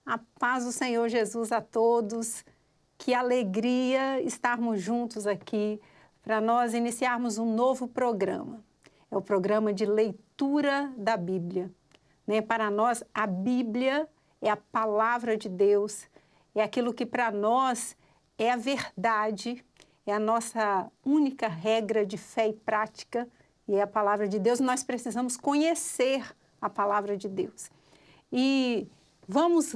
A paz do Senhor Jesus a todos. Que alegria estarmos juntos aqui para nós iniciarmos um novo programa. É o programa de leitura da Bíblia. Para nós, a Bíblia é a palavra de Deus, é aquilo que para nós é a verdade, é a nossa única regra de fé e prática, e é a palavra de Deus. Nós precisamos conhecer a palavra de Deus. E vamos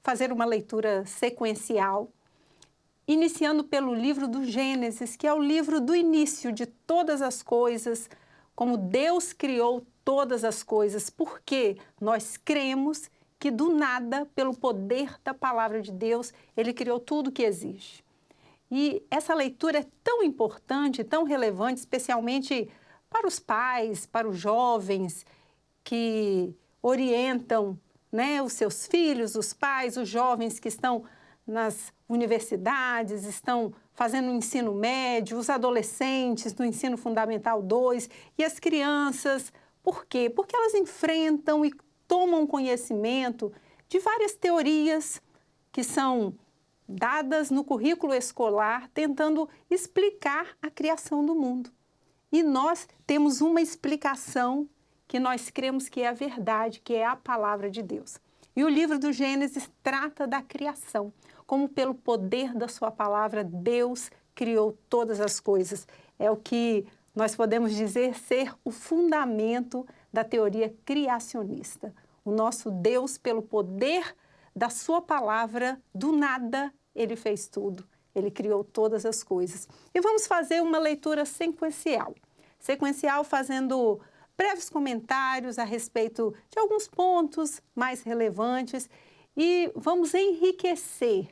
fazer uma leitura sequencial, iniciando pelo livro do Gênesis, que é o livro do início de todas as coisas, como Deus criou todas as coisas, porque nós cremos que do nada, pelo poder da palavra de Deus, Ele criou tudo que existe. E essa leitura é tão importante, tão relevante, especialmente para os pais, para os jovens que orientam os seus filhos, os pais, os jovens que estão nas universidades, estão fazendo o ensino médio, os adolescentes no ensino fundamental 2 e as crianças. Por quê? Porque elas enfrentam e tomam conhecimento de várias teorias que são dadas no currículo escolar, tentando explicar a criação do mundo. E nós temos uma explicação que nós cremos que é a verdade, que é a palavra de Deus. E o livro do Gênesis trata da criação, como pelo poder da sua palavra, Deus criou todas as coisas. É o que nós podemos dizer ser o fundamento da teoria criacionista. O nosso Deus, pelo poder da sua palavra, do nada, Ele fez tudo. Ele criou todas as coisas. E vamos fazer uma leitura sequencial. Sequencial fazendo breves comentários a respeito de alguns pontos mais relevantes e vamos enriquecer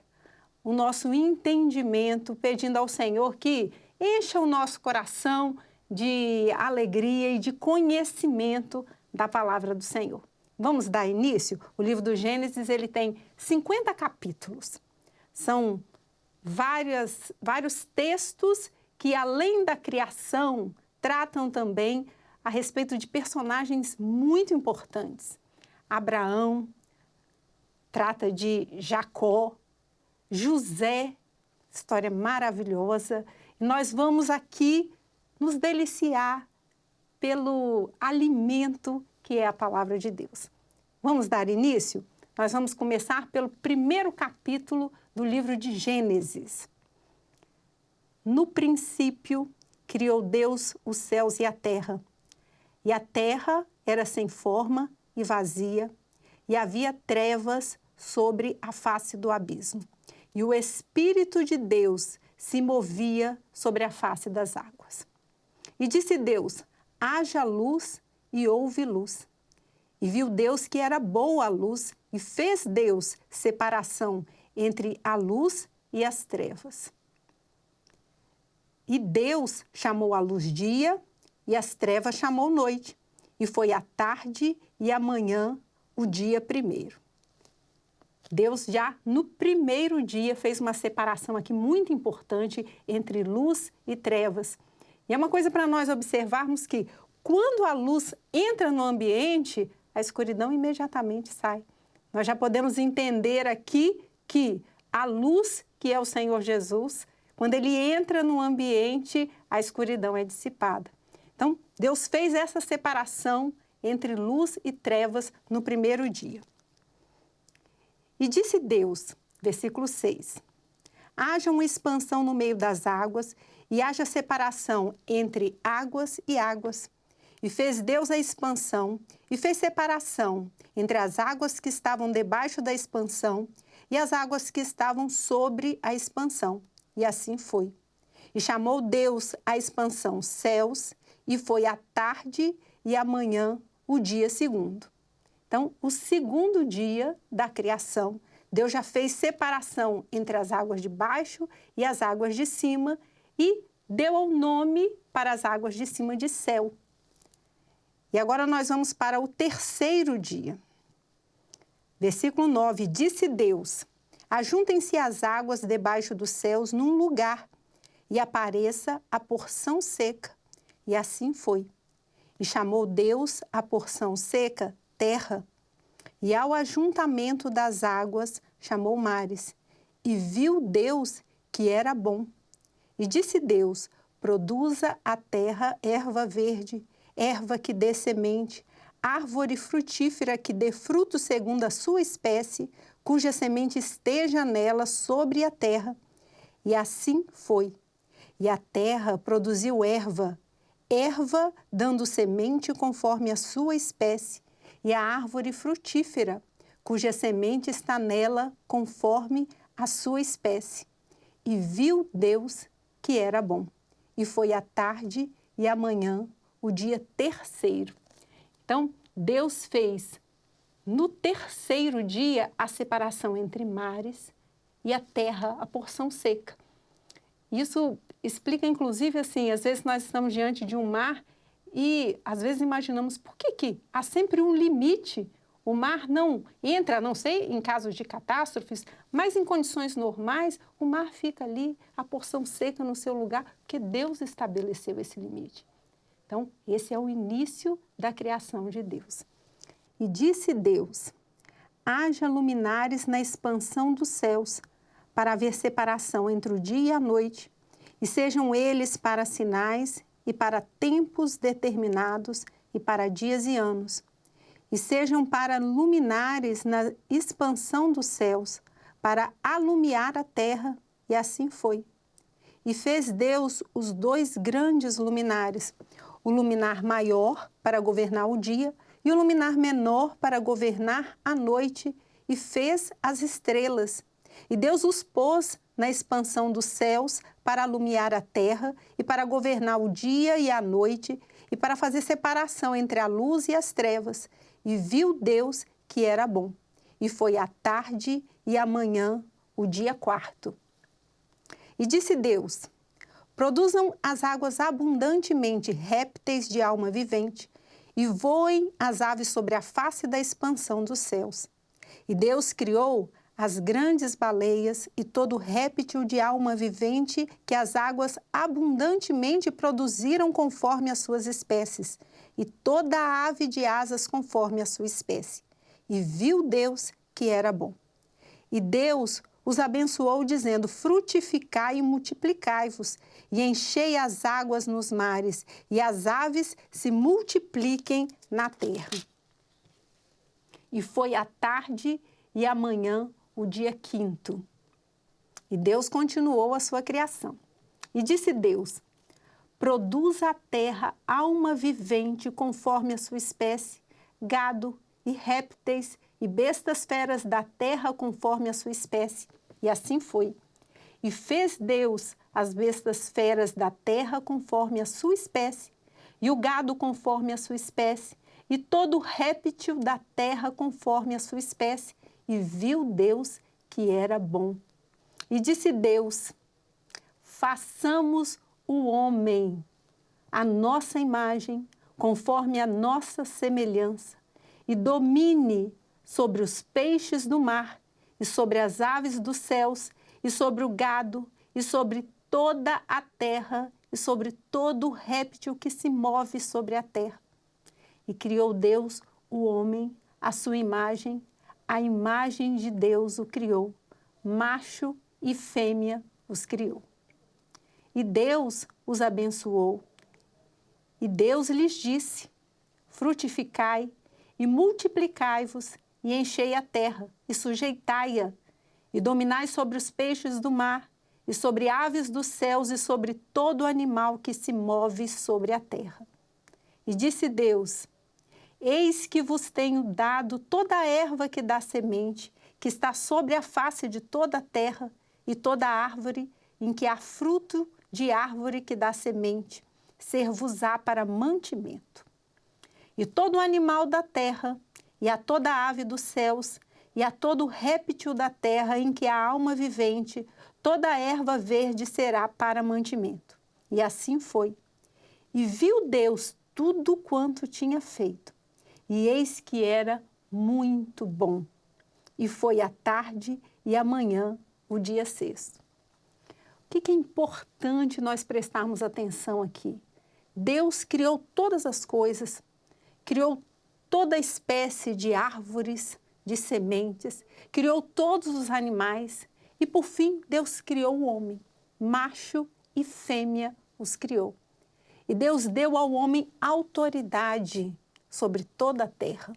o nosso entendimento, pedindo ao Senhor que encha o nosso coração de alegria e de conhecimento da palavra do Senhor. Vamos dar início? O livro do Gênesis ele tem 50 capítulos. São vários textos que, além da criação, tratam também a respeito de personagens muito importantes. Abraão trata de Jacó, José, história maravilhosa. E nós vamos aqui nos deliciar pelo alimento que é a palavra de Deus. Vamos dar início? Nós vamos começar pelo primeiro capítulo do livro de Gênesis. No princípio, criou Deus os céus e a terra. E a terra era sem forma e vazia, e havia trevas sobre a face do abismo. E o Espírito de Deus se movia sobre a face das águas. E disse Deus, haja luz, e houve luz. E viu Deus que era boa a luz, e fez Deus separação entre a luz e as trevas. E Deus chamou a luz dia, e as trevas chamou noite. E foi a tarde e a manhã o dia primeiro. Deus já no primeiro dia fez uma separação aqui muito importante entre luz e trevas. E é uma coisa para nós observarmos que quando a luz entra no ambiente, a escuridão imediatamente sai. Nós já podemos entender aqui que a luz, que é o Senhor Jesus, quando Ele entra no ambiente, a escuridão é dissipada. Então, Deus fez essa separação entre luz e trevas no primeiro dia. E disse Deus, versículo 6, haja uma expansão no meio das águas e haja separação entre águas e águas. E fez Deus a expansão e fez separação entre as águas que estavam debaixo da expansão e as águas que estavam sobre a expansão. E assim foi. E chamou Deus a expansão céus, e foi a tarde e a manhã o dia segundo. Então, o segundo dia da criação, Deus já fez separação entre as águas de baixo e as águas de cima e deu o nome para as águas de cima de céu. E agora nós vamos para o terceiro dia. Versículo 9, disse Deus, ajuntem-se as águas debaixo dos céus num lugar, e apareça a porção seca. E assim foi. E chamou Deus a porção seca terra, e ao ajuntamento das águas chamou mares. E viu Deus que era bom. E disse Deus: produza a terra erva verde, erva que dê semente, árvore frutífera que dê fruto segundo a sua espécie, cuja semente esteja nela sobre a terra. E assim foi. E a terra produziu erva, erva dando semente conforme a sua espécie, e a árvore frutífera, cuja semente está nela conforme a sua espécie. E viu Deus que era bom. E foi a tarde e a manhã, o dia terceiro. Então, Deus fez no terceiro dia a separação entre mares e a terra, a porção seca. Isso explica, inclusive, assim, às vezes nós estamos diante de um mar e às vezes imaginamos por que há sempre um limite. O mar não entra, a não ser em casos de catástrofes, mas em condições normais, o mar fica ali, a porção seca no seu lugar, porque Deus estabeleceu esse limite. Então, esse é o início da criação de Deus. E disse Deus: haja luminares na expansão dos céus, para haver separação entre o dia e a noite, e sejam eles para sinais e para tempos determinados e para dias e anos, e sejam para luminares na expansão dos céus, para alumiar a terra, e assim foi. E fez Deus os dois grandes luminares, o luminar maior para governar o dia e o luminar menor para governar a noite, e fez as estrelas. E Deus os pôs na expansão dos céus para alumiar a terra e para governar o dia e a noite e para fazer separação entre a luz e as trevas. E viu Deus que era bom. E foi a tarde e a manhã, o dia quarto. E disse Deus: produzam as águas abundantemente répteis de alma vivente, e voem as aves sobre a face da expansão dos céus. E Deus criou as grandes baleias e todo réptil de alma vivente que as águas abundantemente produziram conforme as suas espécies, e toda a ave de asas conforme a sua espécie. E viu Deus que era bom. E Deus os abençoou, dizendo: frutificai e multiplicai-vos, e enchei as águas nos mares, e as aves se multipliquem na terra. E foi a tarde e a manhã, o dia quinto. E Deus continuou a sua criação. E disse Deus: produza a terra alma vivente conforme a sua espécie, gado e répteis e bestas feras da terra conforme a sua espécie. E assim foi. E fez Deus as bestas feras da terra conforme a sua espécie, e o gado conforme a sua espécie, e todo réptil da terra conforme a sua espécie. E viu Deus que era bom. E disse Deus: façamos o homem à nossa imagem, conforme a nossa semelhança, e domine sobre os peixes do mar, e sobre as aves dos céus, e sobre o gado, e sobre toda a terra, e sobre todo réptil que se move sobre a terra. E criou Deus o homem à sua imagem, a imagem de Deus o criou, macho e fêmea os criou. E Deus os abençoou. E Deus lhes disse: frutificai e multiplicai-vos, e enchei a terra, e sujeitai-a, e dominai sobre os peixes do mar, e sobre aves dos céus, e sobre todo animal que se move sobre a terra. E disse Deus: eis que vos tenho dado toda a erva que dá semente, que está sobre a face de toda a terra, e toda árvore em que há fruto de árvore que dá semente, ser-vos-á para mantimento. E todo animal da terra, e a toda ave dos céus, e a todo réptil da terra em que há alma vivente, toda a erva verde será para mantimento. E assim foi. E viu Deus tudo quanto tinha feito, e eis que era muito bom. E foi a tarde e a manhã, o dia sexto. O que é importante nós prestarmos atenção aqui? Deus criou todas as coisas, criou toda espécie de árvores, de sementes, criou todos os animais e, por fim, Deus criou o homem. Macho e fêmea os criou. E Deus deu ao homem autoridade sobre toda a terra.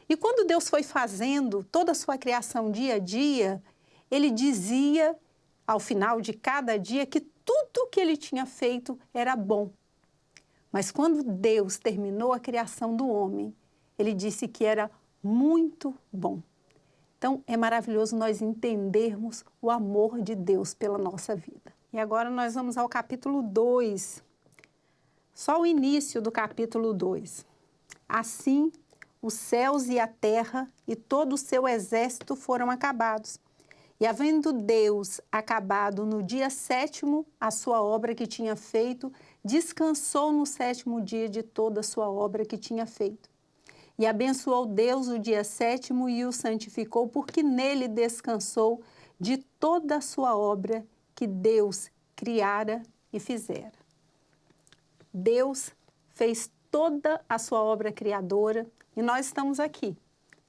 E quando Deus foi fazendo toda a sua criação dia a dia, Ele dizia, ao final de cada dia, que tudo que Ele tinha feito era bom. Mas quando Deus terminou a criação do homem, Ele disse que era muito bom. Então, é maravilhoso nós entendermos o amor de Deus pela nossa vida. E agora nós vamos ao capítulo 2. Só o início do capítulo 2. Assim, os céus e a terra e todo o seu exército foram acabados. E havendo Deus acabado no dia 7º a sua obra que tinha feito, descansou no 7º dia de toda a sua obra que tinha feito. E abençoou Deus o dia 7º e o santificou, porque nele descansou de toda a sua obra que Deus criara e fizera. Deus fez toda a sua obra criadora e nós estamos aqui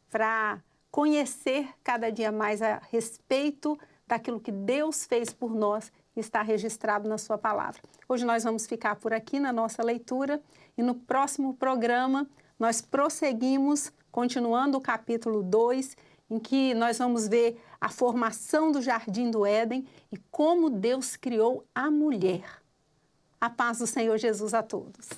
para conhecer cada dia mais a respeito daquilo que Deus fez por nós e está registrado na sua palavra. Hoje nós vamos ficar por aqui na nossa leitura e no próximo programa nós prosseguimos, continuando o capítulo 2, em que nós vamos ver a formação do Jardim do Éden e como Deus criou a mulher. A paz do Senhor Jesus a todos.